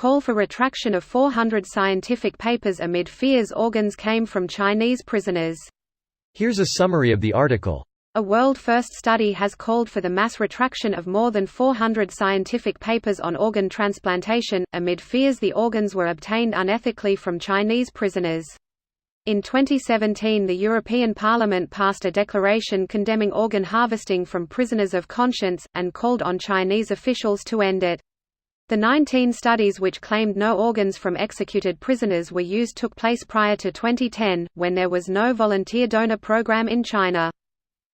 call for retraction of 400 scientific papers amid fears organs came from Chinese prisoners. Here's a summary of the article. A world-first study has called for the mass retraction of more than 400 scientific papers on organ transplantation, amid fears the organs were obtained unethically from Chinese prisoners. In 2017, the European Parliament passed a declaration condemning organ harvesting from prisoners of conscience, and called on Chinese officials to end it. The 19 studies which claimed no organs from executed prisoners were used took place prior to 2010, when there was no volunteer donor program in China.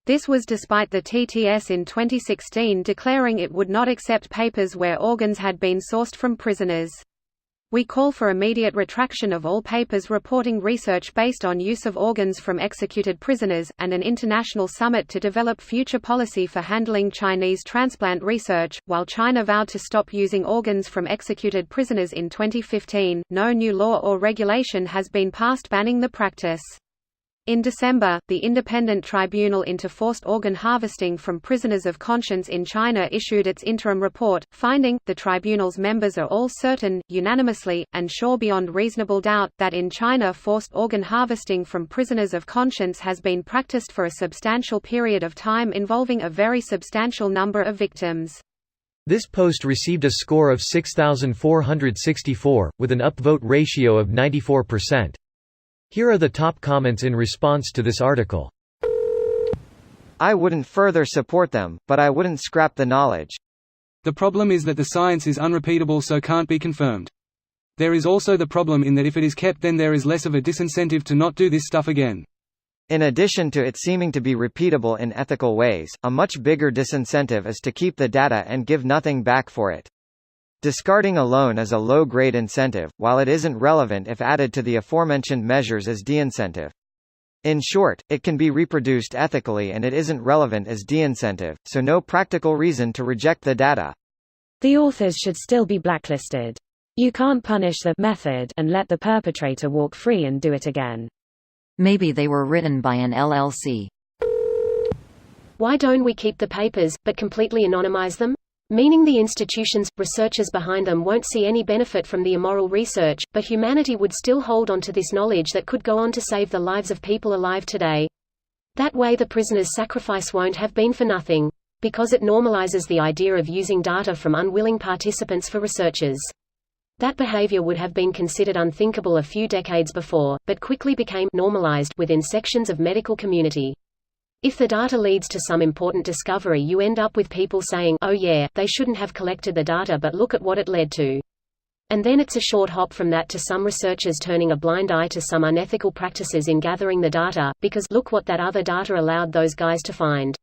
This was despite the TTS in 2016 declaring it would not accept papers where organs had been sourced from prisoners. We call for immediate retraction of all papers reporting research based on use of organs from executed prisoners, and an international summit to develop future policy for handling Chinese transplant research. While China vowed to stop using organs from executed prisoners in 2015, no new law or regulation has been passed banning the practice. In December, the Independent Tribunal into Forced Organ Harvesting from Prisoners of Conscience in China issued its interim report, finding, the tribunal's members are all certain, unanimously, and sure beyond reasonable doubt, that in China forced organ harvesting from prisoners of conscience has been practiced for a substantial period of time involving a very substantial number of victims. This post received a score of 6,464, with an upvote ratio of 94%. Here are the top comments in response to this article. I wouldn't further support them, but I wouldn't scrap the knowledge. The problem is that the science is unrepeatable, so can't be confirmed. There is also the problem in that if it is kept, then there is less of a disincentive to not do this stuff again. In addition to it seeming to be repeatable in ethical ways, a much bigger disincentive is to keep the data and give nothing back for it. Discarding alone is a low-grade incentive, while it isn't relevant if added to the aforementioned measures as de-incentive. In short, it can be reproduced ethically and it isn't relevant as de-incentive, so no practical reason to reject the data. The authors should still be blacklisted. You can't punish the method and let the perpetrator walk free and do it again. Maybe they were written by an LLC. Why don't we keep the papers, but completely anonymize them? Meaning the institutions, researchers behind them won't see any benefit from the immoral research, but humanity would still hold on to this knowledge that could go on to save the lives of people alive today. That way the prisoner's sacrifice won't have been for nothing. Because it normalizes the idea of using data from unwilling participants for researchers. That behavior would have been considered unthinkable a few decades before, but quickly became normalized within sections of medical community. If the data leads to some important discovery, you end up with people saying, oh yeah, they shouldn't have collected the data, but look at what it led to. And then it's a short hop from that to some researchers turning a blind eye to some unethical practices in gathering the data, because look what that other data allowed those guys to find.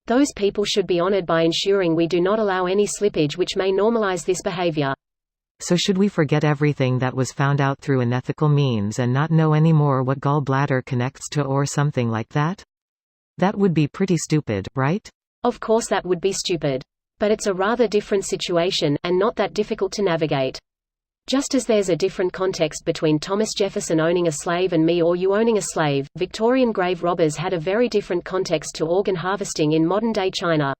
Those people should be honored by ensuring we do not allow any slippage which may normalize this behavior. So should we forget everything that was found out through unethical means and not know anymore what gallbladder connects to or something like that? That would be pretty stupid, right? Of course that would be stupid. But it's a rather different situation, and not that difficult to navigate. Just as there's a different context between Thomas Jefferson owning a slave and me or you owning a slave, Victorian grave robbers had a very different context to organ harvesting in modern-day China.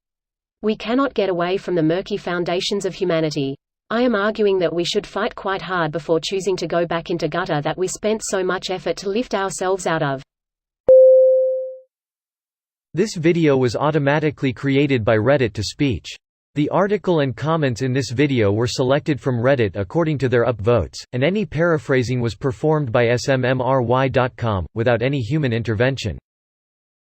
We cannot get away from the murky foundations of humanity. I am arguing that we should fight quite hard before choosing to go back into gutter that we spent so much effort to lift ourselves out of. This video was automatically created by Reddit to speech. The article and comments in this video were selected from Reddit according to their upvotes, and any paraphrasing was performed by smmry.com, without any human intervention.